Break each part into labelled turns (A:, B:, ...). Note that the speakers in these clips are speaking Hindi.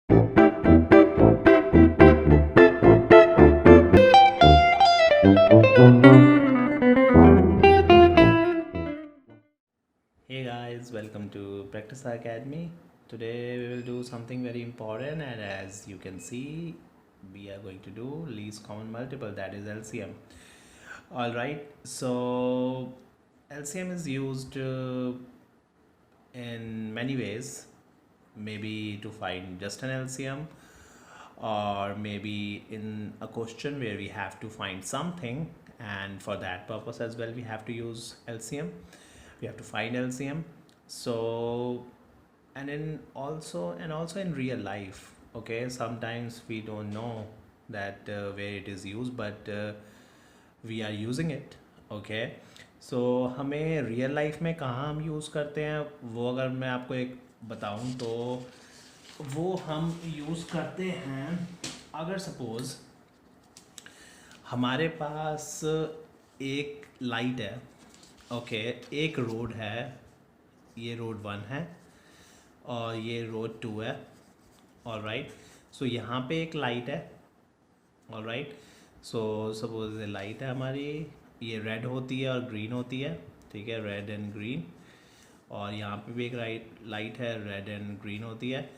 A: Hey guys, welcome to Practice Academy. Today we will do something very important, and as you can see, we are going to do least common multiple, that is LCM. Alright, so LCM is used in many ways, maybe to find just an LCM, or maybe in a question where we have to find something, and for that purpose as well we have to use LCM. We have to find LCM. So and also in real life, okay, sometimes we don't know that where it is used, but we are using it, okay. So हमें रियल लाइफ में कहाँ हम यूज़ करते हैं, वो अगर मैं आपको एक बताऊँ तो वो हम यूज़ करते हैं अगर सपोज़ हमारे पास एक लाइट है, ओके, एक रोड है, ये रोड 1 है और ये रोड 2 है। ऑलराइट, सो यहाँ पे एक लाइट है। ऑलराइट, सो सपोज ये लाइट है हमारी, ये रेड होती है और ग्रीन होती है, ठीक है, रेड एंड ग्रीन। और यहाँ पे भी एक लाइट है, रेड एंड ग्रीन होती है।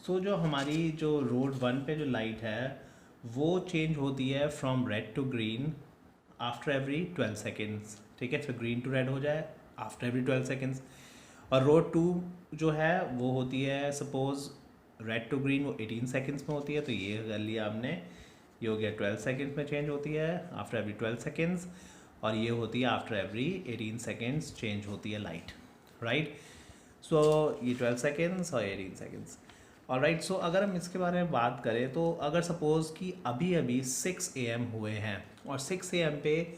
A: सो जो हमारी जो रोड 1 पे जो लाइट है वो चेंज होती है from red to green after every 12 seconds, ठीक है। फिर ग्रीन टू रेड हो जाए आफ्टर एवरी 12 सेकेंड्स। और रोड 2 जो है वो होती है सपोज रेड टू ग्रीन, वो 18 सेकेंड्स में होती है, तो ये कर लिया हमने, ये हो गया 12 सेकेंड्स में चेंज होती है आफ्टर एवरी 12 सेकेंड्स। और ये होती है आफ्टर एवरी 18 सेकेंड्स चेंज होती है लाइट, राइट। सो ये 12 सेकेंड्स और 18 सेकेंड्स। ऑलराइट, सो अगर हम इसके बारे में बात करें तो अगर सपोज़ कि अभी अभी 6 AM हुए हैं और 6 AM पे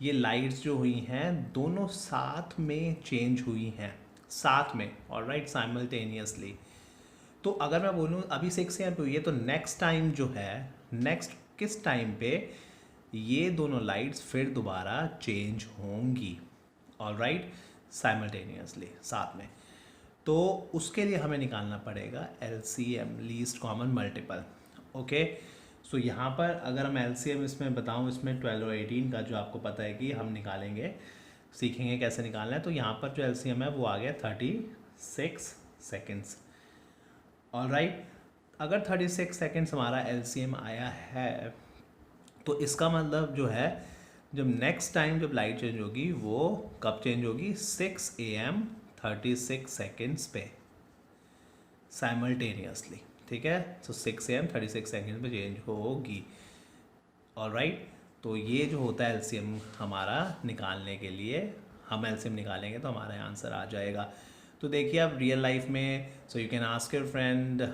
A: ये लाइट्स जो हुई हैं दोनों साथ में चेंज हुई हैं, साथ में, ऑलराइट, साइमल्टेनियसली। तो अगर मैं बोलूँ अभी 6 AM पे हुई है तो नेक्स्ट टाइम जो है, नेक्स्ट किस टाइम पे ये दोनों लाइट्स फिर दोबारा चेंज होंगी, ऑलराइट, साइमल्टेनियसली, साथ में। तो उसके लिए हमें निकालना पड़ेगा LCM, least common multiple, okay. So यहाँ पर अगर हम LCM इसमें बताऊँ, इसमें 12 और 18 का जो आपको पता है कि हम निकालेंगे, सीखेंगे कैसे निकालना है। तो यहाँ पर जो LCM है वो आ गया 36 सेकेंड्स। ऑलराइट, अगर 36 सेकेंड्स हमारा LCM आया है तो इसका मतलब जो है जब नेक्स्ट टाइम जब लाइट चेंज होगी वो कब चेंज होगी, 6 AM 36 सेकेंड्स पे साइमल्टेनियसली, ठीक है। सो 6 AM 36 सेकेंड्स पे चेंज होगी। ऑलराइट, तो ये जो होता है LCM हमारा निकालने के लिए, हम LCM निकालेंगे तो हमारा आंसर आ जाएगा। तो देखिए अब रियल लाइफ में, सो you can ask your friend,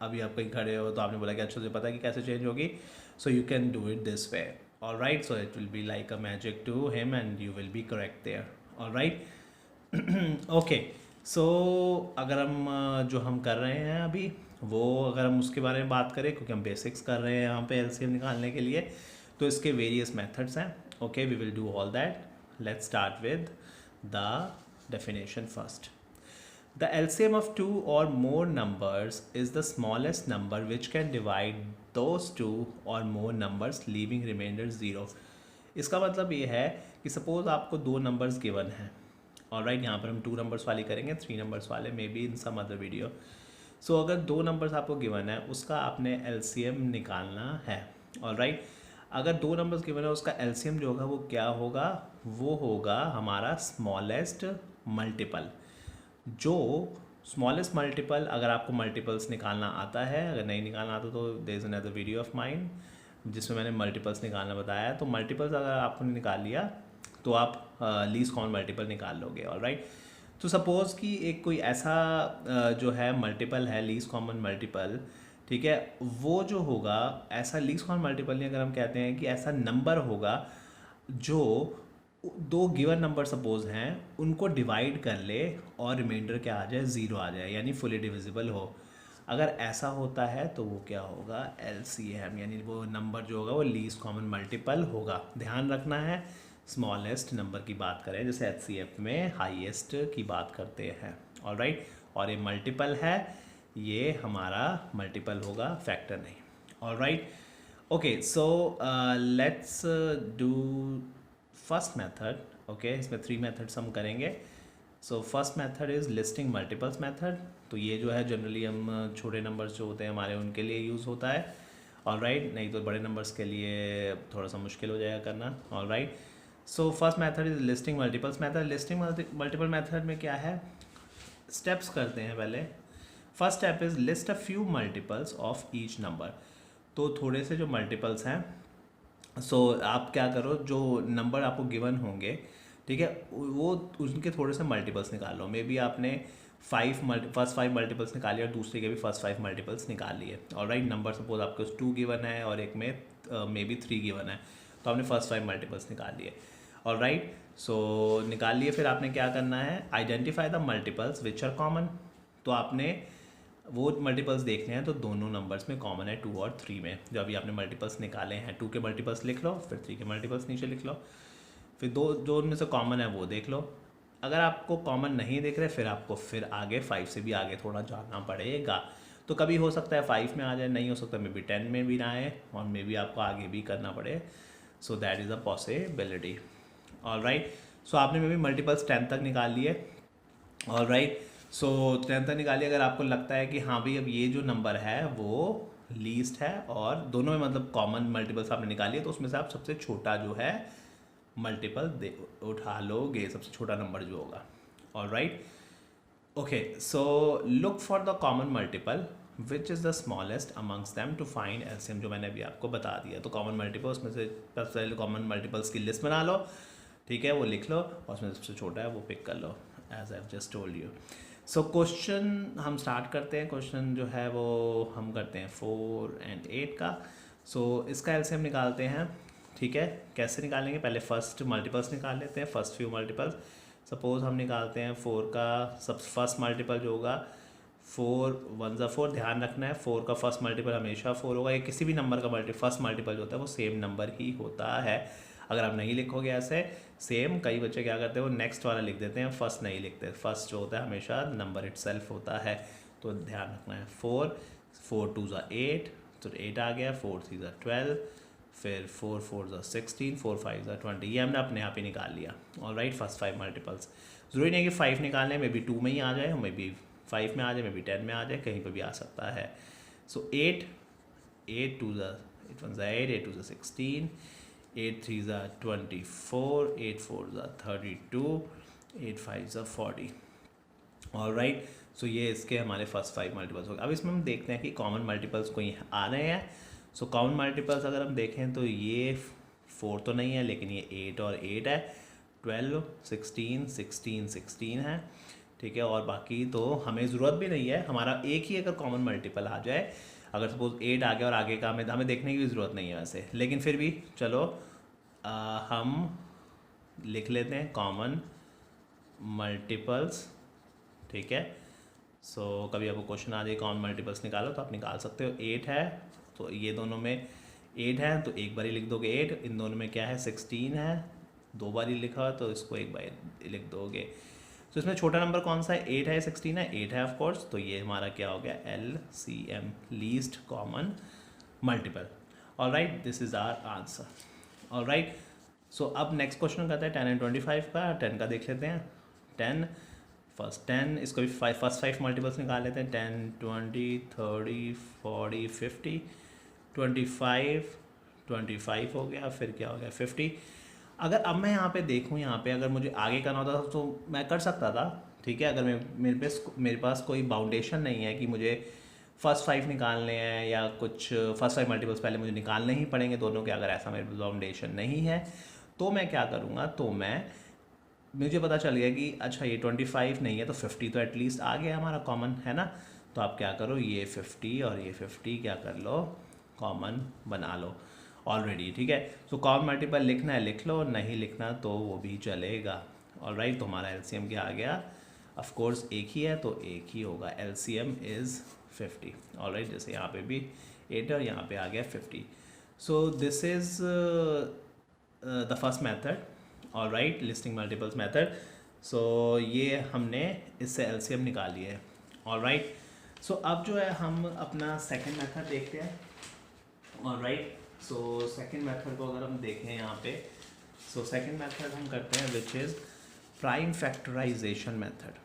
A: अभी आप कहीं खड़े हो तो आपने बोला कि अच्छा मुझे पता है कि कैसे चेंज होगी, so you can do it this way, alright. So it will be like a magic to him and you will be correct there, alright. Okay, so अगर हम जो हम कर रहे हैं अभी वो अगर हम उसके बारे में बात करें, क्योंकि हम बेसिक्स कर रहे हैं यहाँ पे LCM निकालने के लिए, तो इसके वेरियस मेथड्स हैं, okay, we will do all that. Let's start with the definition first. The LCM of two or more numbers is the smallest number which can divide those two or more numbers leaving remainder 0. इसका मतलब ये है कि सपोज आपको 2 नंबर्स गिवन हैं, ऑलराइट, यहाँ पर हम 2 नंबर्स वाली करेंगे, 3 नंबर्स वाले may be in some other video. So अगर 2 नंबर्स आपको गिवन है उसका आपने LCM निकालना है, ऑलराइट। अगर 2 नंबर्स गिवन है उसका LCM जो होगा वो क्या होगा, वो होगा हमारा स्मॉलेस्ट मल्टीपल। जो स्मॉलेस्ट मल्टीपल, अगर आपको मल्टीपल्स निकालना आता है, अगर नहीं निकालना आता तो there is another video of mine जिसमें मैंने मल्टीपल्स निकालना बताया। तो मल्टीपल्स अगर आपने निकाल लिया तो आप लीस्ट कॉमन मल्टीपल निकाल लोगे, ऑलराइट। तो सपोज़ कि एक कोई ऐसा जो है मल्टीपल है, लीस्ट कॉमन मल्टीपल, ठीक है, वो जो होगा ऐसा लीस्ट कॉमन मल्टीपल नहीं, अगर हम कहते हैं कि ऐसा नंबर होगा जो 2 गिवन नंबर सपोज हैं उनको डिवाइड कर ले और रिमाइंडर क्या आ जाए, 0 आ जाए, यानी फुली डिविजिबल हो। अगर ऐसा होता है तो वो क्या होगा, LCM, यानी वो नंबर जो होगा वो लीस्ट कॉमन मल्टीपल होगा। ध्यान रखना है स्मॉलेस्ट नंबर की बात करें, जैसे HCF में हाईएस्ट की बात करते हैं, ऑलराइट। और ये मल्टीपल है, ये हमारा मल्टीपल होगा, फैक्टर नहीं। Alright, okay, so let's do first method. Okay, इसमें 3 मेथड्स हम करेंगे। So first method is listing multiples method. तो ये जो है जनरली हम छोटे नंबर्स जो होते हैं हमारे उनके लिए यूज़ होता है। ऑलराइट, नहीं तो बड़े नंबर्स के लिए थोड़ा सा मुश्किल हो जाएगा करना। Alright, so first method is listing multiples method. Listing multiple method में क्या है, स्टेप्स करते हैं पहले। First step is list a few multiples of each number. तो थोड़े से जो मल्टीपल्स हैं, आप क्या करो, जो नंबर आपको गिवन होंगे, ठीक है, वो उनके थोड़े से मल्टीपल्स निकाल लो। मे बी आपने फर्स्ट 5 मल्टीपल्स निकाले और दूसरे के भी फर्स्ट 5 मल्टीपल्स निकाल लिए। ऑलराइट, नंबर सपोज आपके पास 2 गिवन है और एक में मे बी 3 गिवन है, तो आपने फर्स्ट 5 मल्टीपल्स निकाल लिए। ऑलराइट, सो निकाल लिए। फिर आपने क्या करना है, identify the multiples which are common. तो आपने वो मल्टीपल्स देखने हैं तो दोनों नंबर्स में कॉमन है 2 और 3 में। जो अभी आपने मल्टीपल्स निकाले हैं, 2 के मल्टीपल्स लिख लो, फिर 3 के मल्टीपल्स नीचे लिख लो, फिर दो जो उनमें से कॉमन है वो देख लो। अगर आपको कॉमन नहीं दिख रहे, फिर आपको फिर आगे 5 से भी आगे थोड़ा जाना पड़ेगा। तो कभी हो सकता है 5 में आ जाए, नहीं हो सकता मे बी 10 में भी ना आए, और मे बी आपको आगे भी करना पड़े। So that is a possibility. Alright, so आपने मे बी मल्टीपल्स 10 तक निकाल लिए। ऑलराइट, सो 10 तक निकालिए। अगर आपको लगता है कि हाँ भाई अब ये जो नंबर है वो लीस्ट है और दोनों में मतलब कॉमन मल्टीपल्स आपने निकाली है, तो उसमें से आप सबसे छोटा जो है मल्टीपल उठा लोगे, सबसे छोटा नंबर जो होगा। Alright, okay, so look for the common multiple which is the smallest amongst them to find LCM, जो मैंने अभी आपको बता दिया। तो कॉमन मल्टीपल, उसमें से सबसे पहले कॉमन मल्टीपल्स की लिस्ट बना लो, ठीक है, वो लिख लो, और उसमें सबसे छोटा है वो पिक कर लो, as I just told you. So question हम स्टार्ट करते हैं। क्वेश्चन जो है वो हम करते हैं 4 और 8 का। सो इसका एलसीएम निकालते हैं, ठीक है। कैसे निकालेंगे, पहले फर्स्ट मल्टीपल्स निकाल लेते हैं, फर्स्ट फ्यू मल्टीपल्स। सपोज हम निकालते हैं 4 का सब फर्स्ट मल्टीपल जो होगा 4 1 ज़ा 4। ध्यान रखना है 4 का फर्स्ट मल्टीपल हमेशा 4 होगा। ये किसी भी नंबर का फर्स्ट मल्टीपल जो होता है वो सेम नंबर ही होता है। अगर आप नहीं लिखोगे ऐसे सेम, कई बच्चे क्या करते हैं वो नेक्स्ट वाला लिख देते हैं, फर्स्ट नहीं लिखते। फर्स्ट जो होता है हमेशा नंबर इटसेल्फ होता है, तो ध्यान रखना है। 4 2 ज़ा 8, तो 8 आ गया। 4 3 ज़ा 12, फिर 4 4 ज़ा 16, 4 5 ज़ा 20। ये हमने अपने आप ही निकाल लिया। Alright, first 5 multiples. ज़रूरी नहीं कि 5 निकालने में भी 2 में ही आ जाए, मे बी 5 में आ जाए, मे बी 10 में आ जाए, कहीं पर भी आ सकता है। सो 8 2 ज़ा 8 1 ज़ा 8, 8 2 ज़ा 16, 8 3 ज़ा 24, 8 4 ज़ा 32, 8 5 ज़ा 40। ऑलराइट, सो ये इसके हमारे फर्स्ट 5 मल्टीपल्स हो गए। अब इसमें हम देखते हैं कि कॉमन मल्टीपल्स कोई आ रहे हैं। सो कॉमन मल्टीपल्स अगर हम देखें तो ये 4 तो नहीं है, लेकिन ये 8 और 8 है, 12 16 16 16 है, ठीक है। और बाकी तो हमें ज़रूरत भी नहीं है, हमारा एक ही अगर कॉमन मल्टीपल आ जाए, अगर सपोज 8 आ गया और आगे का हमें देखने की भी ज़रूरत नहीं है वैसे, लेकिन फिर भी चलो हम लिख लेते हैं कॉमन मल्टीपल्स, ठीक है। सो कभी आपको क्वेश्चन आ जाए कॉमन मल्टीपल्स निकालो, तो आप निकाल सकते हो। 8 है तो ये दोनों में 8 है तो एक बार ही लिख दोगे 8। इन दोनों में क्या है 16 है, 2 बार ही लिखा तो इसको एक बार लिख दोगे। तो इसमें छोटा नंबर कौन सा है, 8 है 16 है, 8 है ऑफ कोर्स। तो ये हमारा क्या हो गया, LCM, least common multiple. Alright, this is our answer. Alright, so अब नेक्स्ट क्वेश्चन करते हैं 10 एंड 25 का। 10 का देख लेते हैं। 10 फर्स्ट 10, इसको भी फर्स्ट 5 मल्टीपल्स निकाल लेते हैं। 10 20 30 40 50, 25 25 हो गया, फिर क्या हो गया 50। अगर अब मैं यहाँ पे देखूँ, यहाँ पे अगर मुझे आगे करना होता तो मैं कर सकता था, ठीक है। अगर मेरे पास कोई बाउंडेशन नहीं है कि मुझे फर्स्ट 5 निकालने हैं या कुछ फर्स्ट 5 मल्टीपल्स पहले मुझे निकालने ही पड़ेंगे दोनों के, अगर ऐसा मेरे पास बाउंडेशन नहीं है तो मैं क्या करूँगा, तो मुझे पता चल गया कि अच्छा ये 25 नहीं है तो 50 तो एटलीस्ट आ गया हमारा कॉमन, है ना। तो आप क्या करो, ये 50 और ये 50 क्या कर लो, कॉमन बना लो ऑलरेडी, ठीक है। सो कॉमन मल्टीपल लिखना है लिख लो, नहीं लिखना तो वो भी चलेगा। ऑलराइट, तो हमारा एलसीएम क्या आ गया, ऑफ कोर्स एक ही है तो एक ही होगा, एलसीएम इज़ 50। ऑलराइट, जैसे यहाँ पे भी 8 और यहाँ पे आ गया 50। So this is the first method, alright, listing multiples method. So ये हमने इससे एलसीएम निकाली है। ऑलराइट, सो अब जो है हम अपना सेकंड मेथड देखते हैं। ऑलराइट, सो सेकंड मेथड को अगर हम देखें यहाँ पे, सो सेकंड मेथड हम करते हैं which is prime factorisation method.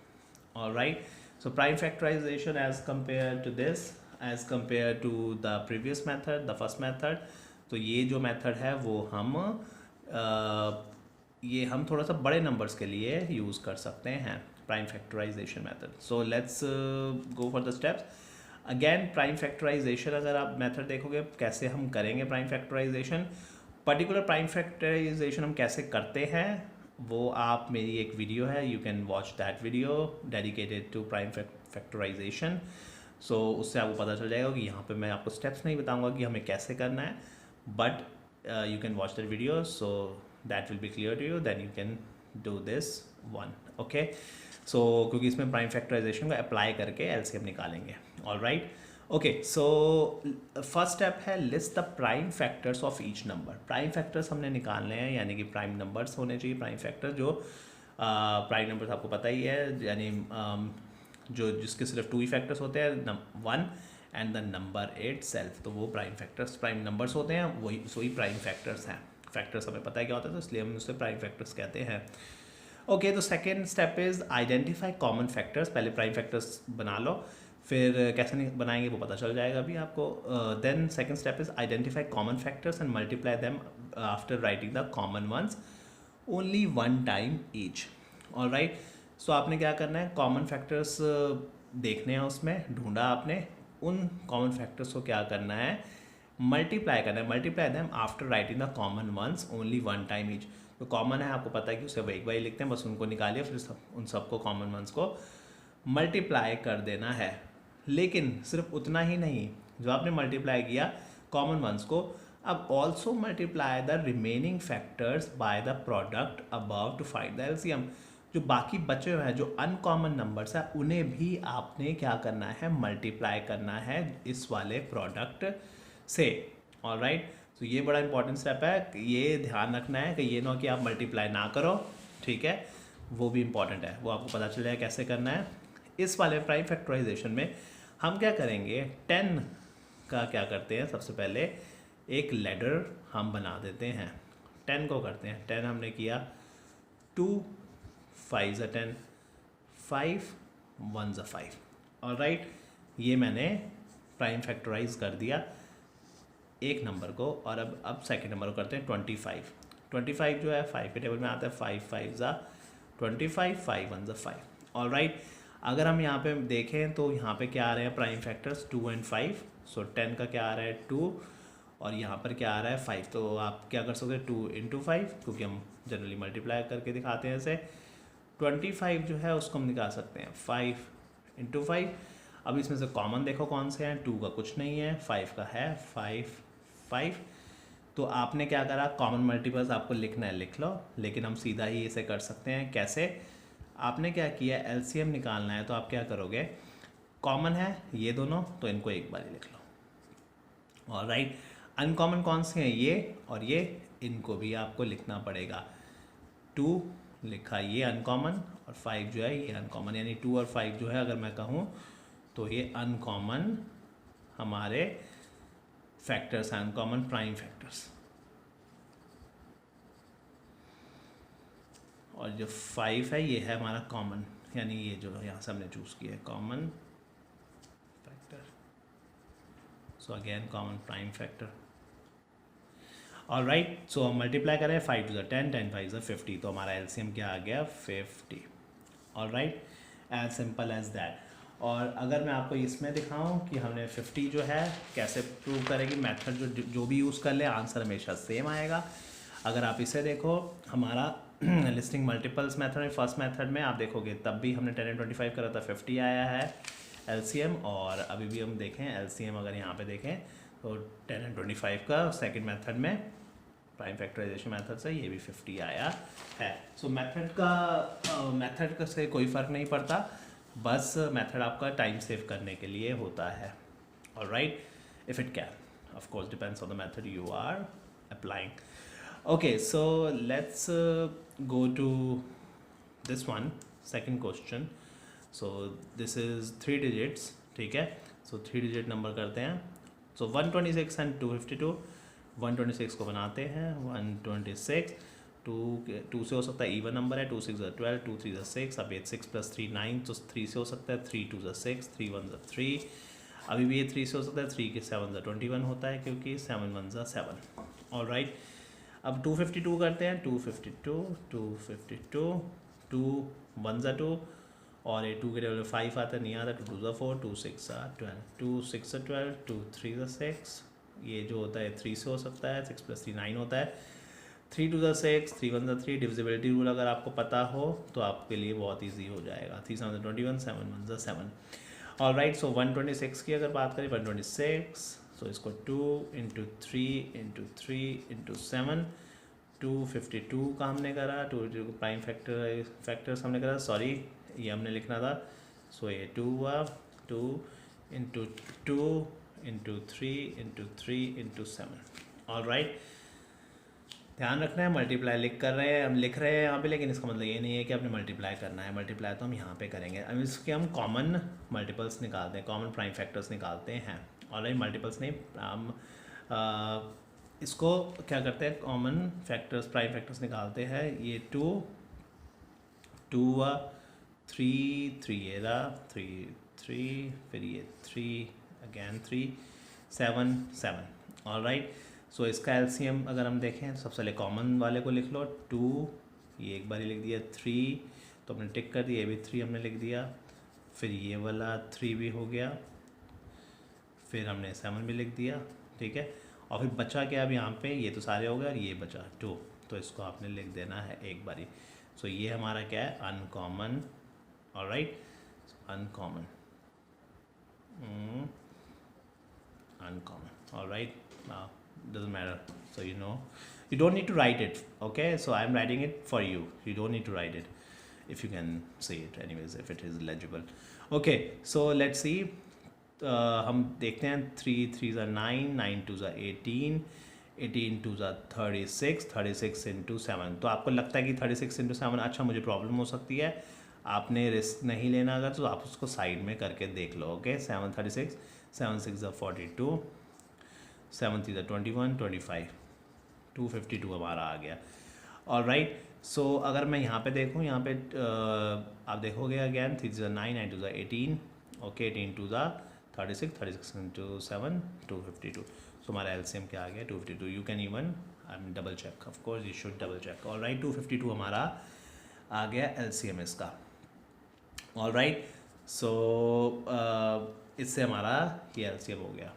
A: Alright, so prime factorisation as compare to this, as compare to the previous method, the first method, तो ये जो मेथड है वो ये हम थोड़ा सा बड़े नंबर्स के लिए यूज़ कर सकते हैं, prime factorisation method. So let's go for the steps. Again prime factorisation अगर आप मेथड देखोगे कैसे हम करेंगे prime factorisation, particular prime factorisation हम कैसे करते हैं वो आप, मेरी एक वीडियो है, you can watch that video dedicated to prime factorization. So उससे आपको पता चल जाएगा कि यहाँ पे मैं आपको स्टेप्स नहीं बताऊँगा कि हमें कैसे करना है, but you can watch that video, so that will be clear to you, then you can do this one. Okay, so क्योंकि इसमें प्राइम फैक्टराइजेशन को अप्लाई करके एलसीएम निकालेंगे। Alright, okay, so first step है list the prime factors of each number. Prime factors हमने निकालने हैं, यानी कि प्राइम नंबर्स होने चाहिए प्राइम फैक्टर, जो प्राइम नंबर्स आपको पता ही है, यानी जो जिसके सिर्फ 2 ही फैक्टर्स होते हैं, 1 and the number it self, तो वो प्राइम फैक्टर्स, प्राइम नंबर्स होते हैं, वही प्राइम फैक्टर्स हैं। फैक्टर्स हमें पता है क्या होता है, तो इसलिए हम उसे प्राइम फैक्टर्स कहते हैं। ओके, तो second step is identify common factors. पहले प्राइम फैक्टर्स बना लो, फिर कैसे नहीं बनाएंगे वो पता चल जाएगा अभी आपको। Then second step is identify common factors and multiply them after writing the common once only 1 time each. Alright, so आपने क्या करना है, कॉमन फैक्टर्स देखने हैं, उसमें ढूंढा आपने, उन कॉमन फैक्टर्स को क्या करना है, मल्टीप्लाई करना है, multiply them after writing the common once only 1 time each. तो कॉमन है, आपको पता है कि उसे एक बार लिखते हैं, बस उनको निकालिए, फिर उन सबको कॉमन वंस को मल्टीप्लाई कर देना है। लेकिन सिर्फ उतना ही नहीं, जो आपने मल्टीप्लाई किया कॉमन वंस को, अब also multiply the remaining factors by the product about to find the LCM. जो बाकी बचे हुए हैं, जो अनकॉमन नंबर्स हैं, उन्हें भी आपने क्या करना है, मल्टीप्लाई करना है इस वाले प्रोडक्ट से। ऑलराइट, तो ये बड़ा इंपॉर्टेंट स्टेप है, ये ध्यान रखना है कि ये ना कि आप मल्टीप्लाई ना करो, ठीक है, वो भी इंपॉर्टेंट है, वो आपको पता चल जाए कैसे करना है। इस वाले प्राइम फैक्टराइजेशन में हम क्या करेंगे, 10 का क्या करते हैं, सबसे पहले एक लेडर हम बना देते हैं, 10 को करते हैं, 10 हमने किया, 2 5 ज़ा 10, 5 1 ज़ा 5। ऑलराइट, ये मैंने प्राइम फैक्टराइज कर दिया एक नंबर को, और अब सेकेंड नंबर को करते हैं 25। 25 जो है 5 के टेबल में आता है, 5 5 ज़ा 25, 5 1 ज़ा 5। ऑलराइट, अगर हम यहाँ पे देखें तो यहाँ पे क्या आ रहे हैं प्राइम फैक्टर्स, 2 एंड 5। सो 10 का क्या आ रहा है, 2, और यहाँ पर क्या आ रहा है, 5। तो आप क्या कर सकते हैं, 2 इंटू 5, क्योंकि हम जनरली मल्टीप्लाई करके दिखाते हैं ऐसे। 25 जो है उसको हम निकाल सकते हैं 5 इंटू 5। अब इसमें से कॉमन देखो कौन से हैं, 2 का कुछ नहीं है, 5 का है, 5 5। तो आपने क्या करा, कॉमन मल्टीपल्स आपको लिखना है लिख लो, लेकिन हम सीधा ही इसे कर सकते हैं। कैसे, आपने क्या किया, एलसीएम निकालना है, तो आप क्या करोगे, कॉमन है ये दोनों, तो इनको एक बार ही लिख लो। ऑलराइट, अनकॉमन कौन से हैं, ये और ये, इनको भी आपको लिखना पड़ेगा। 2 लिखा ये अनकॉमन, और 5 जो है ये अनकॉमन, यानी 2 और 5 जो है अगर मैं कहूँ तो ये अनकॉमन हमारे फैक्टर्स हैं, अनकॉमन प्राइम फैक्टर्स। और जो 5 है ये है हमारा कॉमन, यानी ये जो यहाँ से हमने चूज़ किया है common factor. So again common prime factor. Alright, so हम मल्टीप्लाई करें, 5 टू द 10, 10 5 ज़ा 50, तो हमारा एलसीएम क्या आ गया, 50। Alright, as simple as that. और अगर मैं आपको इसमें दिखाऊं कि हमने 50 जो है कैसे प्रूव करेंगे, मेथड जो भी यूज़ कर ले, आंसर हमेशा सेम आएगा। अगर आप इसे देखो, हमारा लिस्टिंग मल्टीपल्स मेथड में, फर्स्ट मेथड में आप देखोगे तब भी हमने 10 एंड 25 करा था, 50 आया है एलसीएम। और अभी भी हम देखें एलसीएम, अगर यहाँ पे देखें तो 10 एंड 25 का सेकंड मेथड में प्राइम फैक्टराइजेशन मेथड से ये भी 50 आया है। सो मेथड का से कोई फ़र्क नहीं पड़ता, बस मेथड आपका टाइम सेव करने के लिए होता है। Alright, if it can, of course depends on the method you are applying. Okay, so let's go to this one, second question. So this is 3 digits, ठीक है। सो 3 डिजिट नंबर करते हैं। सो 126 एंड 252, 126 को बनाते हैं 126, 2 से हो सकता है इवन नंबर है, 2 6 12, 2 3 6, अब ये 6 + 3 9, तो 3 से हो सकता है, 3 2 6, 3 1 3, अभी भी ये 3 से हो सकता है, 3 के 7 21 होता है क्योंकि 7 1 7। ऑल राइट, अब 252 करते हैं, 252, 252, 2 1 2, और ये 2 के टेबल में 5 आता है, नहीं आता, 2 2 4, 2 6 12, 2 6 12, 2 3 6, ये जो होता है 3 से हो सकता है, 6 + 3 9 होता है, 3 2 6, 3 1 3, डिविजिबिलिटी रूल अगर आपको पता हो तो आपके लिए बहुत ईजी हो जाएगा, 3 7 21, 7 1 7। ऑल राइट, सो 126 की अगर बात करें, 126, सो इसको 2 × 3 × 3 × 7, 252 का हमने करा, 2 प्राइम फैक्टर्स हमने करा, सॉरी ये हमने लिखना था, सो ये 2 हुआ, 2 × 2 × 3 × 3 × 7। ऑल राइट, ध्यान रखना है मल्टीप्लाई लिख रहे हैं यहाँ पे, लेकिन इसका मतलब ये नहीं है कि आपने मल्टीप्लाई करना है, मल्टीप्लाई तो हम यहाँ पे करेंगे। अब इसके हम कॉमन मल्टीपल्स निकालते हैं, कॉमन प्राइम फैक्टर्स निकालते हैं। ऑलराइट, मल्टीपल्स नहीं, हम इसको क्या करते हैं, कॉमन फैक्टर्स प्राइम फैक्टर्स निकालते हैं। ये 2 हुआ, 3 3, ये रहा 3 3, फिर ये 3 अगेन 3, 7 7। ऑल राइट, सो इसका एलसीएम अगर हम देखें, सबसे पहले कॉमन वाले को लिख लो, 2, ये एक बार ही लिख दिया, 3 तो हमने टिक कर दिया, ये भी 3 हमने लिख दिया, फिर ये वाला 3 भी हो गया, फिर हमने 7 भी लिख दिया, ठीक है। और फिर बचा क्या अब यहाँ पे, ये तो सारे हो गए और ये बचा 2, तो इसको आपने लिख देना है एक बारी। सो ये हमारा क्या है, uncommon. All right, uncommon, uncommon। all right, doesn't matter, so you don't need to write it, okay, so I'm writing it for you, you don't need to write it if you can see it anyways, if it is legible। okay, so let's see, हम देखते हैं, 3 3 9, 9 2 18, 18 2 36, 36 × 7। तो आपको लगता है कि 36 × 7 अच्छा मुझे प्रॉब्लम हो सकती है, आपने रिस्क नहीं लेना अगर, तो आप उसको साइड में करके देख लो। ओके, 7 36, 7 6 42, 7 3 21 25, 252 हमारा आ गया। और राइट, सो अगर मैं यहाँ पे देखूँ, यहाँ पे आप देखोगे अगैन 3 9 9 2 18, ओके, 18 2 36, 36 × 7 252। सो हमारा एलसीएम क्या आ गया, 252। You can even double check, of course you should double check. All right, 252 हमारा आ गया एलसीएम इसका। ऑल राइट, सो इससे हमारा ये एलसीएम हो गया।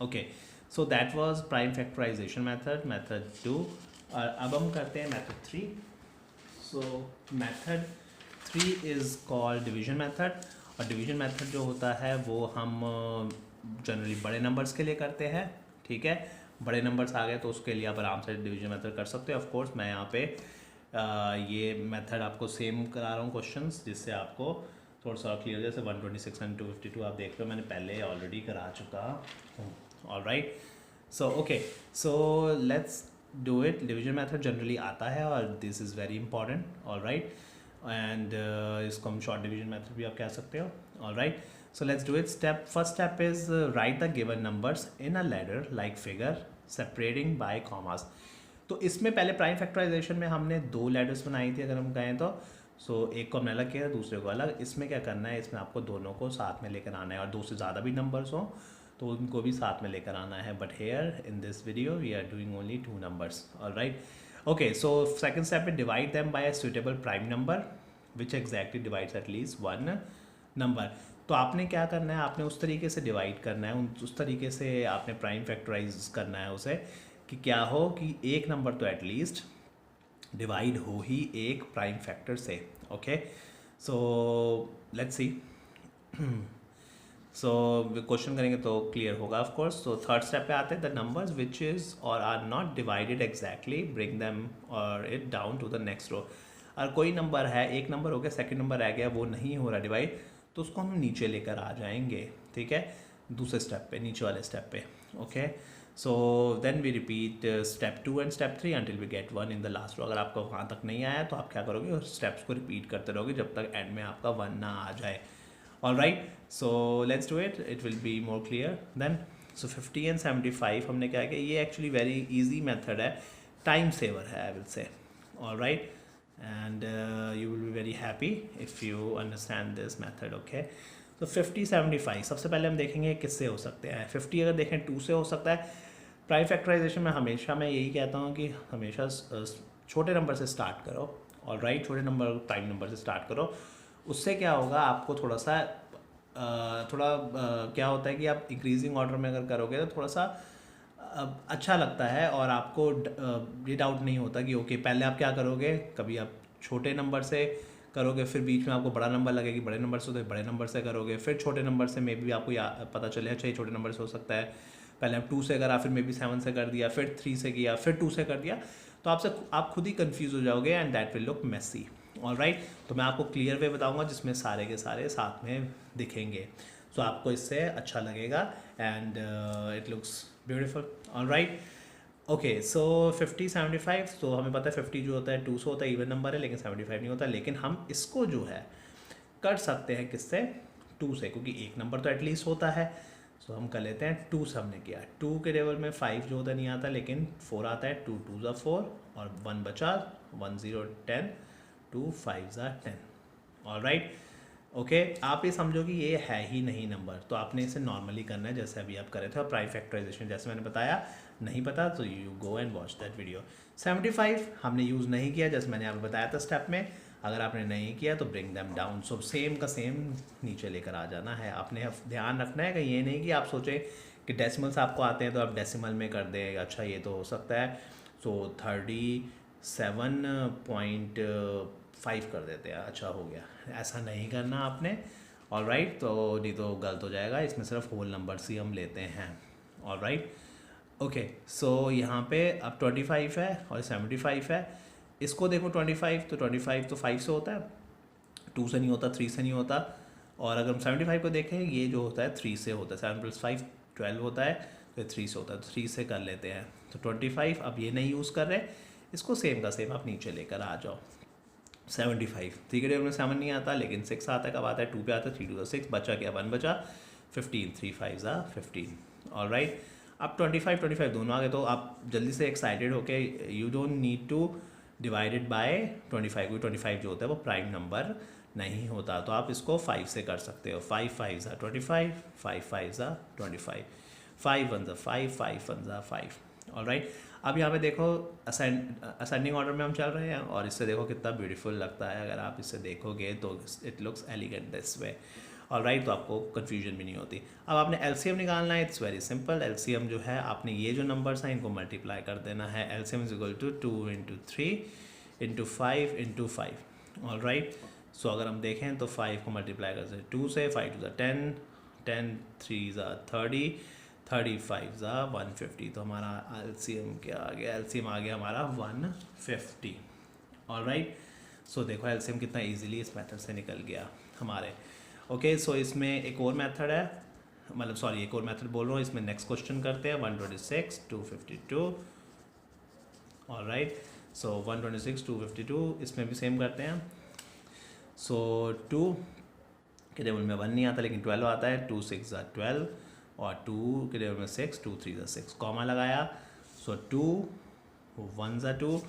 A: Okay, so that was prime factorisation method 2। और अब हम करते हैं method 3। So method 3 is called division method. और डिवीजन मेथड जो होता है वो हम जनरली बड़े नंबर्स के लिए करते हैं, ठीक है। बड़े नंबर्स आ गए तो उसके लिए आप आराम से डिवीजन मेथड कर सकते हो। ऑफ कोर्स मैं यहाँ पे ये मेथड आपको सेम करा रहा हूँ क्वेश्चंस, जिससे आपको थोड़ा सा क्लियर, जैसे 126 एंड 252 आप देख लो, मैंने पहले ऑलरेडी करा चुका हूँ। All right, so okay, so let's do it. Division method generally आता है और this is very important. All right, and इसको हम शॉर्ट डिवीजन मेथड भी आप कह सकते हो। All right, so let's do it। First step is write the given numbers in a ladder like figure separating by commas। तो इसमें पहले प्राइम फैक्टराइजेशन में हमने 2 लैडर्स बनाई थी अगर हम कहें तो। सो एक को हमने अलग किया, दूसरे को अलग। इसमें क्या करना है, इसमें आपको दोनों को साथ में लेकर आना है, और 2 से ज़्यादा भी नंबर्स हो तो उनको भी साथ में लेकर आना है। But here in this video we are doing only 2 numbers. All right, okay, so second step में divide them by a suitable prime number which exactly divides at least 1 number. तो आपने क्या करना है, आपने उस तरीके से डिवाइड करना है, उस तरीके से आपने प्राइम फैक्टराइज करना है उसे, कि क्या हो कि एक नंबर तो एटलीस्ट डिवाइड हो ही एक प्राइम फैक्टर से। Okay, so let's see. So question करेंगे तो क्लियर होगा ऑफ कोर्स। तो थर्ड स्टेप पे आते हैं, the numbers which is or are not divided exactly bring them or it down to the next row. और कोई नंबर है, एक नंबर हो गया, सेकंड नंबर रह गया, वो नहीं हो रहा डिवाइड, तो उसको हम नीचे लेकर आ जाएंगे, ठीक है, दूसरे स्टेप पे, नीचे वाले स्टेप पे। Okay, so then we repeat step 2 and step 3 until we get 1 in the last row. अगर आपको वहाँ तक नहीं आया तो आप क्या करोगे, उस स्टेप्स को रिपीट करते रहोगे जब तक एंड में आपका 1 ना आ जाए। All right, so let's do it, it will be more clear then. So 50 and 75 हमने क्या किया, ये एक्चुअली वेरी इजी मेथड है, टाइम सेवर है I will say. All right, and you will be very happy if you understand this method. Okay, so 50 75 सबसे पहले हम देखेंगे किससे हो सकते हैं. 50 अगर देखें 2 से हो सकता है. प्राइम फैक्टराइजेशन में हमेशा मैं यही कहता हूँ कि हमेशा छोटे नंबर से स्टार्ट करो. ऑल राइट, छोटे नंबर प्राइम नंबर से स्टार्ट करो. उससे क्या होगा, आपको थोड़ा सा क्या होता है कि आप इंक्रीजिंग ऑर्डर में अगर करोगे तो थोड़ा सा अच्छा लगता है, और आपको ये डाउट नहीं होता कि ओके पहले आप क्या करोगे, कभी आप छोटे नंबर से करोगे, फिर बीच में आपको बड़ा नंबर लगेगी, बड़े नंबर से तो बड़े नंबर से करोगे, फिर छोटे नंबर से मे बी आपको पता चले अच्छा ये छोटे नंबर से हो सकता है. पहले आप 2 से करा, फिर मे बी 7 से कर दिया, फिर 3 से किया, फिर 2 से कर दिया, तो आप खुद ही कन्फ्यूज़ हो जाओगे and that will look messy. All right, तो मैं आपको क्लियर वे बताऊँगा जिसमें सारे के सारे साथ में दिखेंगे, सो आपको इससे अच्छा लगेगा and it looks beautiful. All right, okay, so 50 75, तो हमें पता है 50 जो होता है 2 से होता है, इवन नंबर है, लेकिन 75 नहीं होता. लेकिन हम इसको जो है कर सकते हैं किससे, 2 से, क्योंकि एक नंबर तो एटलीस्ट होता है. सो हम कर लेते हैं 2 से. हमने किया 2 के टेबल में 5 जो होता नहीं आता, लेकिन 4 आता है. 2 2 ज़ा 4 और 1 बचा, 1 0 10, 2 5 ज़ा 10. ऑल राइट, ओके, आप ये समझो कि ये है ही नहीं नंबर, तो आपने इसे नॉर्मली करना है जैसे अभी आप कर रहे थे. और प्राइम फैक्टराइजेशन जैसे मैंने बताया, नहीं पता तो you go and watch that video. 75 हमने यूज़ नहीं किया जैसे मैंने आपको बताया था स्टेप में. अगर आपने नहीं किया तो bring them down, so same का सेम नीचे लेकर आ जाना है. आपने ध्यान रखना है कि ये नहीं कि आप सोचें कि डेसिमल्स आपको आते हैं तो आप डेसिमल में कर दें, अच्छा ये तो हो सकता है, सो 37.5 कर देते हैं, अच्छा हो गया. ऐसा नहीं करना आपने. ऑल राइट, तो नहीं तो गलत हो जाएगा. इसमें सिर्फ होल नंबर्स ही हम लेते हैं. ऑल राइट, ओके, सो यहाँ पे अब 25 है और 75 है. इसको देखो 25, तो 25 तो 5 से होता है, 2 से नहीं होता, 3 से नहीं होता. और अगर हम 75 को देखें, ये जो होता है 3 से होता है. 7 + 5 12 होता है, तो 3 से होता है, तो 3 से कर लेते हैं. तो 25 अब ये नहीं यूज़ कर रहे, इसको सेम का सेम आप नीचे लेकर आ जाओ. 75 3 के टेबल में 7 नहीं आता, लेकिन 6 आता है. कब आता है, 2 पे आता है. 3 2 6 बचा क्या, 1 बचा. 15 3 5 ज़ा 15. ऑल राइट, अब 25 25 दोनों आ गए, तो आप जल्दी से एक्साइटेड होके you don't need two divided by 25, क्योंकि 25 जो होता है वो प्राइम नंबर नहीं होता. तो आप इसको 5 से कर सकते हो. 5 5 ज़ा 25, 5 5 ज़ा 25, 5 1 ज़ा 5, 5 1 ज़ा 5. ऑल राइट, अब यहाँ पे देखो असेंडिंग ऑर्डर में हम चल रहे हैं, और इससे देखो कितना ब्यूटीफुल लगता है. अगर आप इससे देखोगे तो it looks elegant this way. All right, तो आपको कन्फ्यूजन भी नहीं होती. अब आपने एलसीएम निकालना है. It's very simple. एलसीएम जो है, आपने ये जो नंबर्स हैं इनको मल्टीप्लाई कर देना है. LCM is equal to 2 × 3 × 5 × 5. All right, so अगर हम देखें तो 5 को मल्टीप्लाई करते हैं 2 से, 5 2 ज़ा 10, 10 3 ज़ा 30, 35 ज़ा 150. तो हमारा एलसीएम क्या आ गया, एलसीएम आ गया हमारा 150. ऑल राइट, सो देखो एलसीएम कितना इजीली इस मेथड से निकल गया हमारे. ओके, सो इसमें एक और मेथड है, मतलब सॉरी एक और मेथड बोल रहा हूँ. इसमें नेक्स्ट क्वेश्चन करते हैं. 126 252. ऑल राइट, सो 126 252 इसमें भी सेम करते हैं. सो 2 के टेबल में 1 नहीं आता, लेकिन 12 आता है. 2 6 ज़ा 12, और 2 के टेबल में 6, 2 3 ज़ा 6, कॉमा लगाया. सो 2 1 ज़ा 2,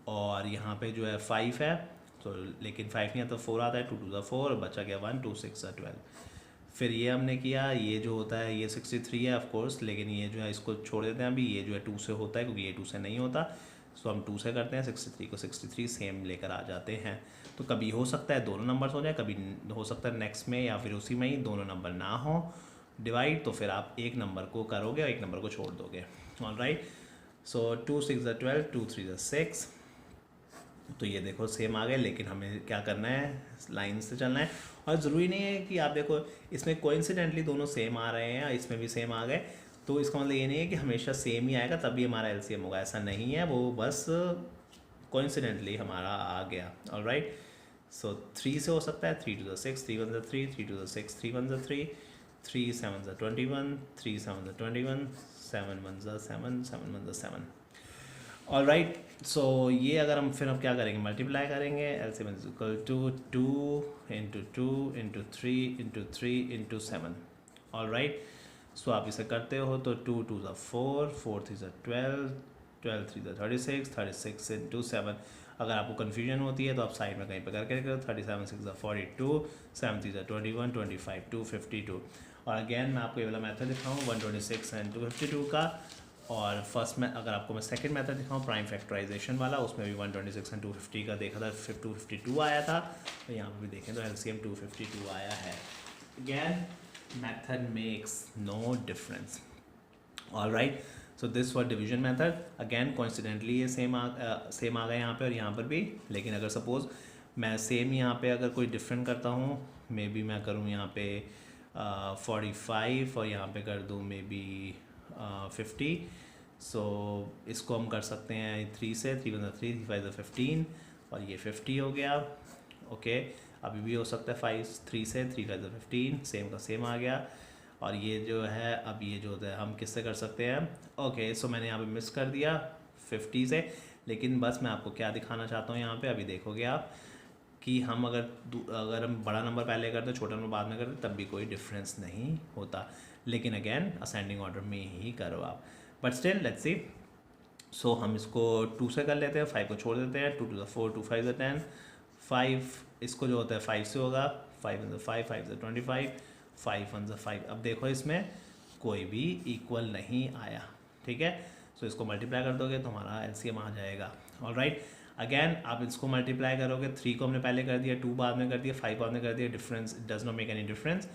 A: और यहाँ पे जो है 5 है, तो लेकिन 5 नहीं आता, 4 आता है. 2 2 ज़ा 4, बचा गया 1, 2 6 ज़ा 12. फिर ये हमने किया, ये जो होता है ये 63 है ऑफ कोर्स, लेकिन ये जो है इसको छोड़ देते हैं अभी. ये जो है 2 से होता है, क्योंकि ये 2 से नहीं होता, सो हम 2 से करते हैं. 63 को 63 सेम लेकर आ जाते हैं. तो कभी हो सकता है दोनों नंबर्स हो जाए, कभी हो सकता है नेक्स्ट में या फिर उसी में ही दोनों नंबर ना हो डिवाइड, तो फिर आप एक नंबर को करोगे और एक नंबर को छोड़ दोगे. ऑल राइट, सो 2 6 ज़ा 12, 2 3 ज़ा 6. तो ये देखो सेम आ गए, लेकिन हमें क्या करना है, लाइन से चलना है. और ज़रूरी नहीं है कि आप देखो इसमें कोइंसिडेंटली दोनों सेम आ रहे हैं, इसमें भी सेम आ गए, तो इसका मतलब ये नहीं है कि हमेशा सेम ही आएगा तभी हमारा एलसीएम होगा. ऐसा नहीं है, वो बस कोइंसिडेंटली हमारा आ गया. ऑल राइट, सो 3 से हो सकता है. 3 2 ज़ा 6, 3 1 ज़ा 3, 3 2 ज़ा 6, 3 1 ज़ा 3, 3 7 ज़ा 21, 3 7 ज़ा 21, 7 1 ज़ा 7, 7 1 ज़ा 7. ऑल राइट, सो ये अगर हम फिर हम क्या करेंगे, मल्टीप्लाई करेंगे, LCM is equal to 2 × 2 × 3 × 3 × 7। All right, so आप इसे करते हो तो 2 × 2 = 4, 4 × 3 = 12, 12 × 3 = 36, 36 × 7। अगर आपको कन्फ्यूजन होती है तो आप साइड में कहीं पर करके करो, 37 × 6 = 42, 7 × 3 = 21, 25, 252। और अगेन मैं आपको ये वाला मेथड दिखाऊँ 126 और 252 का, और फर्स्ट में अगर आपको मैं सेकंड मेथड दिखाऊँ प्राइम फैक्टराइजेशन वाला, उसमें भी 126 और 250 का देखा था, फिर 252 आया था, तो यहाँ पर भी देखें तो एलसीएम 252 आया है। Again method makes no difference. All right, so this for division method. Again coincidentally ये सेम आ गया यहाँ पे और यहाँ पर भी, लेकिन अगर सपोज मैं सेम यहाँ पे अगर कोई डिफरेंट करता हूँ, मे बी मैं करूँ यहाँ पे 45 और यहाँ पे कर दूँ मे बी 50, सो इसको हम कर सकते हैं 3 से, 3 × 3 = 3, 5 × 15 और ये 50 हो गया। ओके, अभी भी हो सकता है 3 से, 3 × 5 = 15, सेम का सेम आ गया। और ये जो है अब ये जो होता है हम किससे कर सकते हैं, ओके, सो मैंने यहाँ पे मिस कर दिया 50 से, लेकिन बस मैं आपको क्या दिखाना चाहता हूँ यहाँ पे, अभी देखोगे आप कि हम अगर हम बड़ा नंबर पहले करते छोटा नंबर बाद में करते तब भी कोई डिफरेंस नहीं होता, लेकिन अगेन असेंडिंग ऑर्डर में ही करो आप। बट स्टिल लेट्स सी, सो हम इसको 2 से कर लेते हैं, 5 को छोड़ देते हैं, 2 × 4, 2 × 5 = 10, 5 इसको जो होता है 5 से होगा, 5 × 5, 5 × 25, 5 × 5। अब देखो इसमें कोई भी इक्वल नहीं आया, ठीक है, सो इसको मल्टीप्लाई कर दोगे तो हमारा एलसीएम आ जाएगा। ऑल राइट, अगैन आप इसको मल्टीप्लाई करोगे, 3 को हमने पहले कर दिया, 2 बाद में कर दिया, 5 बाद में कर दिया, difference does not make any difference,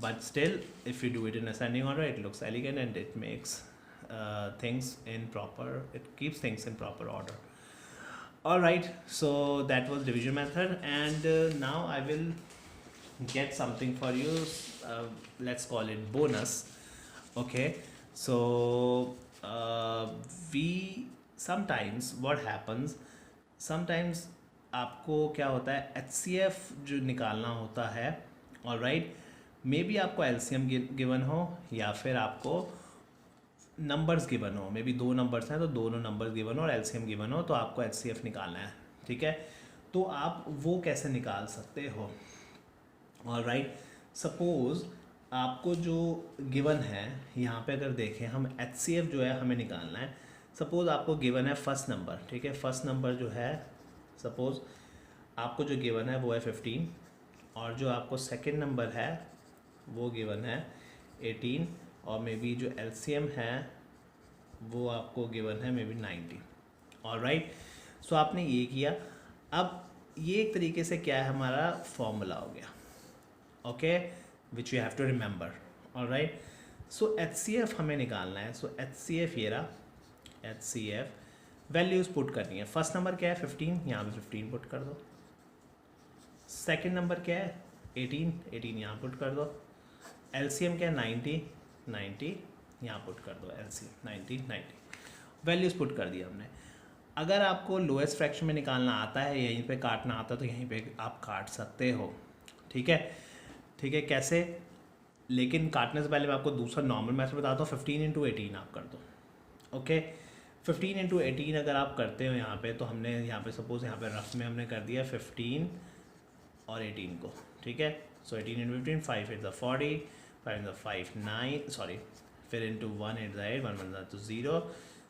A: but still if you do it in ascending order it looks elegant and it makes things in proper, it keeps things in proper order. All right, so that was division method, and now I will get something for you, let's call it bonus. Okay, so we sometimes what happens, sometimes आपको क्या होता है HCF जो निकालना होता है, all right, मे बी आपको LCM गिवन हो या फिर आपको नंबर्स गिवन हो, मे बी 2 नंबर्स हैं तो दोनों नंबर्स गिवन हो और एलसीएम गिवन हो, तो आपको एचसीएफ निकालना है, ठीक है, तो आप वो कैसे निकाल सकते हो। ऑल राइट, सपोज आपको जो गिवन है यहाँ पे अगर देखें हम एचसीएफ जो है हमें निकालना है, सपोज आपको गिवन है फर्स्ट नंबर, ठीक है, फर्स्ट नंबर जो है सपोज आपको जो गिवन है वो है 15 और जो आपको सेकंड नंबर है वो गिवन है 18 और मे बी जो एलसीएम है वो आपको गिवन है मे बी 90। ऑल राइट, सो आपने ये किया, अब ये एक तरीके से क्या है हमारा फॉर्मूला हो गया, okay, which you have to remember. All right, so HCF हमें निकालना है, सो एचसीएफ ये रहा, एचसीएफ वैल्यूज़ पुट करनी है। फर्स्ट नंबर क्या है 15, यहाँ पे 15 पुट कर दो, सेकेंड नंबर क्या है 18, 18 यहाँ पुट कर दो, एलसीएम क्या है 90, 90 यहाँ पुट कर दो, एलसीएम 90, 90 वैल्यूज़ पुट कर दिया हमने। अगर आपको लोएस्ट फ्रैक्शन में निकालना आता है, यहीं पे काटना आता है तो यहीं पे आप काट सकते हो, ठीक है, ठीक है, कैसे, लेकिन काटने से पहले मैं आपको दूसरा नॉर्मल मेथड बताता हूँ, 15 × 18 आप कर दो, ओके, 15 × 18 अगर आप करते हो यहाँ पे, तो हमने यहाँ पे सपोज यहाँ पे रफ में हमने कर दिया 15 और 18 को, ठीक है, सो 18 × 15, 5 × 40, 5 × 5 9, सॉरी, फिर इंटू 1 × 8 1 1 तो 0,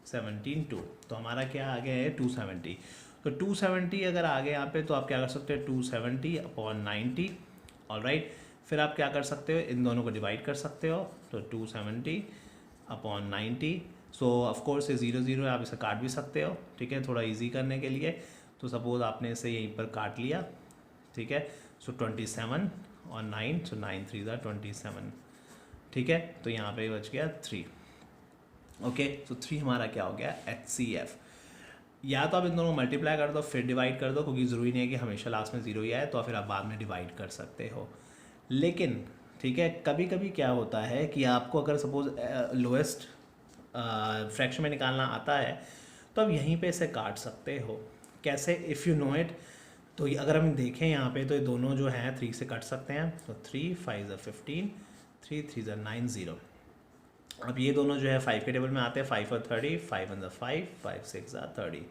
A: 17 2, तो हमारा क्या आ गया है 270। तो 270 अगर आ गए यहाँ पे तो आप क्या कर सकते हो 270/90। ऑल राइट, फिर आप क्या कर सकते हो, इन दोनों को डिवाइड कर सकते हो, तो 270/90। सो ऑफकोर्स ये 0 0 है, आप इसे काट भी सकते हो, ठीक है, थोड़ा ईजी करने के लिए। तो सपोज़ आपने इसे यहीं पर काट लिया, ठीक है, सो 27 और 9, सो 9 3 27, ठीक है, तो यहाँ पे बच गया 3, ओके, सो 3 हमारा क्या हो गया HCF। या तो आप इन दोनों को मल्टीप्लाई कर दो फिर डिवाइड कर दो, क्योंकि ज़रूरी नहीं है कि हमेशा लास्ट में 0 ही आए, तो फिर आप बाद में डिवाइड कर सकते हो। लेकिन ठीक है, कभी कभी क्या होता है कि आपको अगर सपोज लोएस्ट फ्रैक्शन में निकालना आता है तो आप यहीं पे इसे काट सकते हो। कैसे, इफ़ यू नो इट, तो अगर हम देखें यहाँ पे तो ये दोनों जो हैं 3 से कट सकते हैं, तो 3 5 15, 3 3 9 0, अब ये दोनों जो है 5 के टेबल में आते हैं, 5 और 30, 5 1 5, 5 6 30।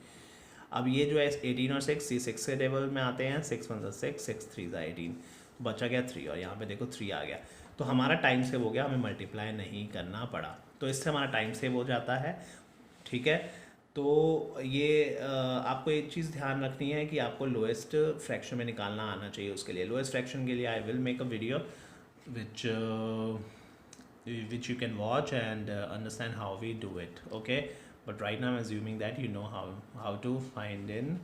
A: अब ये जो है 18 और 6, ये 6 के टेबल में आते हैं, 6 1 6, 6 3 18, बचा गया 3 और यहाँ पे देखो 3 आ गया। तो हमारा टाइम सेव हो गया, हमें मल्टीप्लाई नहीं करना पड़ा, तो इससे हमारा टाइम सेव हो जाता है। ठीक है, तो ये आपको एक चीज़ ध्यान रखनी है कि आपको लोएस्ट फ्रैक्शन में निकालना आना चाहिए। उसके लिए लोएस्ट फ्रैक्शन के लिए I will make a video which you can watch and understand how we do it, okay? But right now I'm assuming that you know how to find in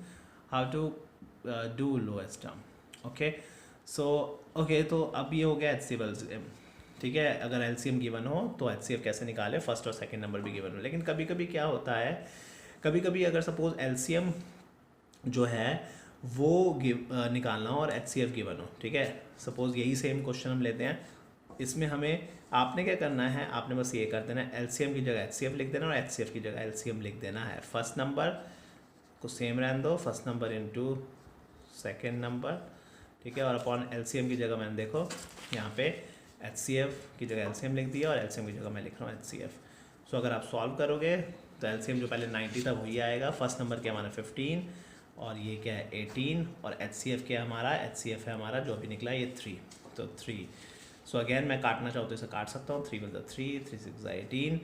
A: how to do lowest term, okay? So okay, तो अब ये हो गया HCF LCM। ठीक है, अगर LCM गिवन हो तो HCF कैसे निकाले, फर्स्ट और सेकंड नंबर भी गिवन हो। लेकिन कभी कभी क्या होता है, कभी कभी अगर सपोज LCM जो है वो निकालना हो और HCF गिवन हो। ठीक है, सपोज यही सेम क्वेश्चन हम लेते हैं, इसमें हमें आपने क्या करना है, आपने बस ये कर देना है, LCM की जगह HCF लिख देना और HCF की जगह LCM लिख देना है। फर्स्ट नंबर को सेम रहने दो, first number into second number. ठीक है, और अपॉन LCM की जगह मैंने देखो यहाँ पे HCF की जगह LCM लिख दिया और LCM की जगह मैं लिख रहा हूँ HCF। सो अगर आप सॉल्व करोगे तो LCM जो पहले 90 था वही आएगा, फर्स्ट नंबर क्या हमारा 15 और ये क्या है 18, और HCF क्या है हमारा, HCF है हमारा जो अभी निकला ये 3, तो 3। सो अगेन मैं काटना चाहूँ तो इसे काट सकता हूँ, 3 × 3, 3 6 18,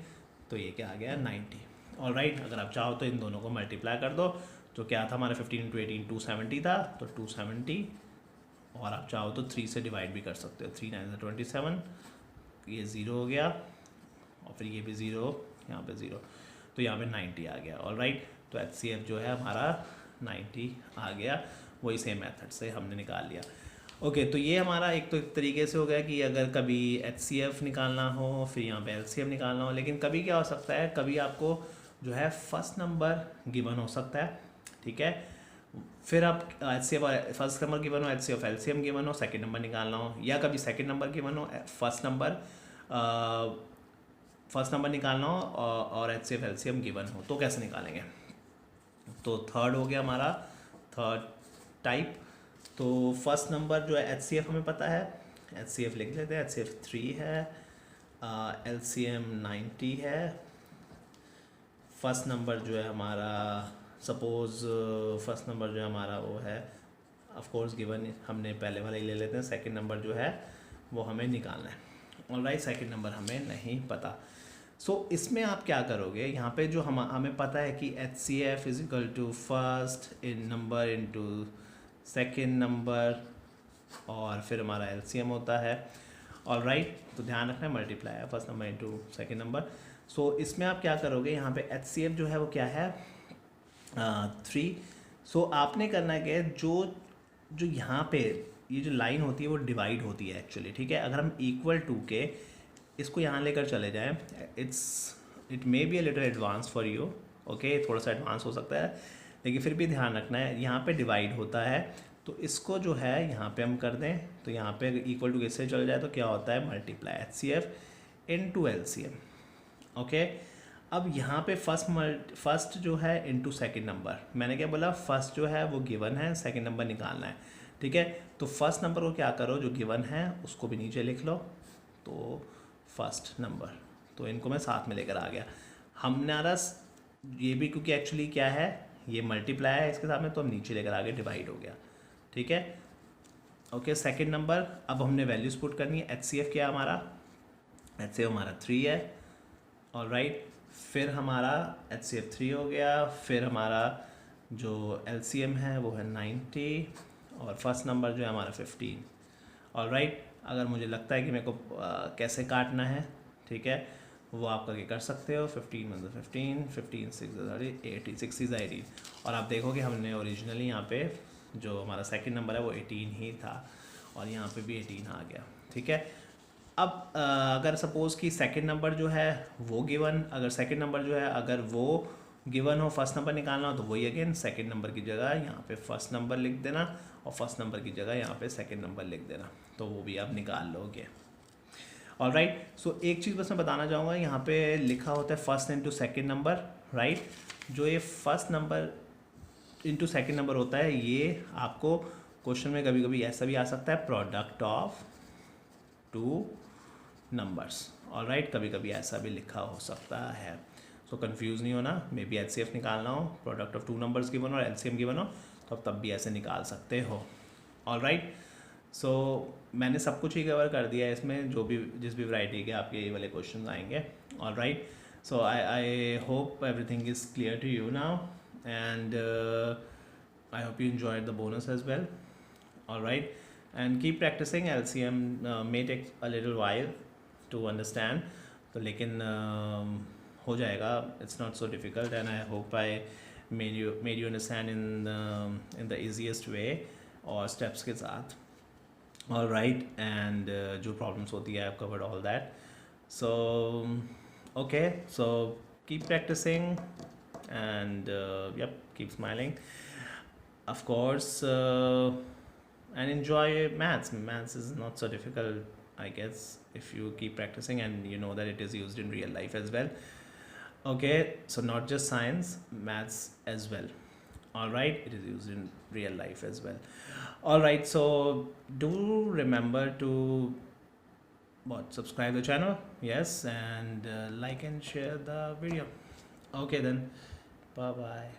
A: तो ये क्या आ गया 90। ऑलराइट, अगर आप चाहो तो इन दोनों को मल्टीप्लाई कर दो, तो क्या था हमारा 15 × 18 270 था, तो 270, और आप चाहो तो 3 से डिवाइड भी कर सकते हो, 3 9 27, ये 0 हो गया और फिर ये भी 0, यहाँ पे 0, तो यहाँ पे 90 आ गया। ऑलराइट, तो HCF जो है हमारा 90 आ गया, वही सेम मेथड से हमने निकाल लिया। ओके, तो ये हमारा एक तो एक तरीके से हो गया कि अगर कभी HCF निकालना हो फिर यहाँ पे LCM निकालना हो। लेकिन कभी क्या हो सकता है, कभी आपको जो है फर्स्ट नंबर गिवन हो सकता है। ठीक है, फिर आप HCF फर्स्ट नंबर गिवन हो, HCF LCM गिवन हो, सेकंड नंबर निकालना हो, या कभी सेकंड नंबर गिवन हो, फर्स्ट नंबर निकालना हो और HCF LCM गिवन हो, तो कैसे निकालेंगे। तो थर्ड हो गया हमारा थर्ड टाइप। तो फर्स्ट नंबर जो है HCF हमें पता है, HCF लिख लेते हैं, HCF 3 है, LCM 90 है। फर्स्ट नंबर जो है हमारा सपोज फर्स्ट नंबर जो है हमारा वो है ऑफ कोर्स गिवन, हमने पहले वाला ही ले लेते हैं। सेकंड नंबर जो है वो हमें निकालना है। ऑलराइट, सेकंड नंबर हमें नहीं पता। सो इसमें आप क्या करोगे, यहाँ पे जो हमें पता है कि HCF is equal to first in number into second number और फिर हमारा LCM होता है। ऑलराइट, तो ध्यान रखना है मल्टीप्लाई है first number into second number. So इसमें आप क्या करोगे, यहाँ पे HCF जो है वो क्या है 3। सो आपने करना है कि जो यहाँ पे ये जो लाइन होती है वो डिवाइड होती है एक्चुअली। ठीक है, अगर हम इक्वल टू के इसको यहाँ लेकर चले जाएं, it may be a little advance for you, okay, थोड़ा सा एडवांस हो सकता है, लेकिन फिर भी ध्यान रखना है यहाँ पे डिवाइड होता है, तो इसको जो है यहाँ पे हम कर दें, तो यहाँ पे इक्वल टू किससे चल जाए तो क्या होता है multiply HCF into LCM। Okay, अब यहाँ पे फर्स्ट जो है इनटू सेकंड नंबर, मैंने क्या बोला, फर्स्ट जो है वो गिवन है, सेकंड नंबर निकालना है। ठीक है, तो फर्स्ट नंबर को क्या करो, जो गिवन है उसको भी नीचे लिख लो, तो फर्स्ट नंबर, तो इनको मैं साथ में लेकर आ गया। हमारा ये भी क्योंकि एक्चुअली क्या है ये मल्टीप्लाई है इसके साथ में, तो हम नीचे लेकर आ गए, डिवाइड हो गया। ठीक है, ओके, सेकंड नंबर अब हमने वैल्यूज पुट करनी है। HCF क्या हमारा, HCF हमारा 3 है। ऑलराइट, फिर हमारा HCF 3 हो गया, फिर हमारा जो LCM है वो है 90 और फर्स्ट नंबर जो है हमारा 15। ऑलराइट, अगर मुझे लगता है कि मेरे को कैसे काटना है, ठीक है, वो आप करके कर सकते हो। 15 × 15, 15 6 80, 60 18, और आप देखोगे हमने ओरिजिनली यहाँ पे जो हमारा सेकंड नंबर है वो 18 ही था और यहाँ पे भी 18 आ गया। ठीक है, अब अगर सपोज़ कि सेकंड नंबर जो है वो गिवन, अगर सेकंड नंबर जो है अगर वो गिवन हो, फर्स्ट नंबर निकालना हो, तो वही अगेन सेकंड नंबर की जगह यहाँ पे फर्स्ट नंबर लिख देना और फर्स्ट नंबर की जगह यहाँ पे सेकंड नंबर लिख देना, तो वो भी आप निकाल लोगे। ऑलराइट, सो एक चीज़ बस मैं बताना चाहूँगा, यहाँ पे लिखा होता है first into second number, right. जो ये first number into second number होता है, ये आपको क्वेश्चन में कभी कभी ऐसा भी आ सकता है, product of two numbers. All right, कभी कभी ऐसा भी लिखा हो सकता है, सो कंफ्यूज नहीं होना. मे बी HCF निकालना हो, product of two numbers given और LCM गिवन हो, तो तब भी ऐसे निकाल सकते हो. ऑल राइट, सो मैंने सब कुछ ही कवर कर दिया है इसमें, जो भी जिस भी वैरायटी के आपके ये वाले क्वेश्चन आएंगे. All right, so I hope everything is clear to you now, and I hope you enjoyed the bonus as well. All right, and keep practicing. LCM may take a little while to understand, तो लेकिन हो जाएगा. It's not so difficult, and I hope I made you understand in the easiest way और steps के साथ. All right, and जो problems होती है, I've covered all that. So okay, so keep practicing, and yep, keep smiling. Of course, and enjoy maths. Maths is not so difficult, I guess, if you keep practicing and you know that it is used in real life as well. Okay, so not just science, maths as well. All right, it is used in real life as well. All right, so do remember to subscribe the channel, yes, and like and share the video. Okay then, bye bye.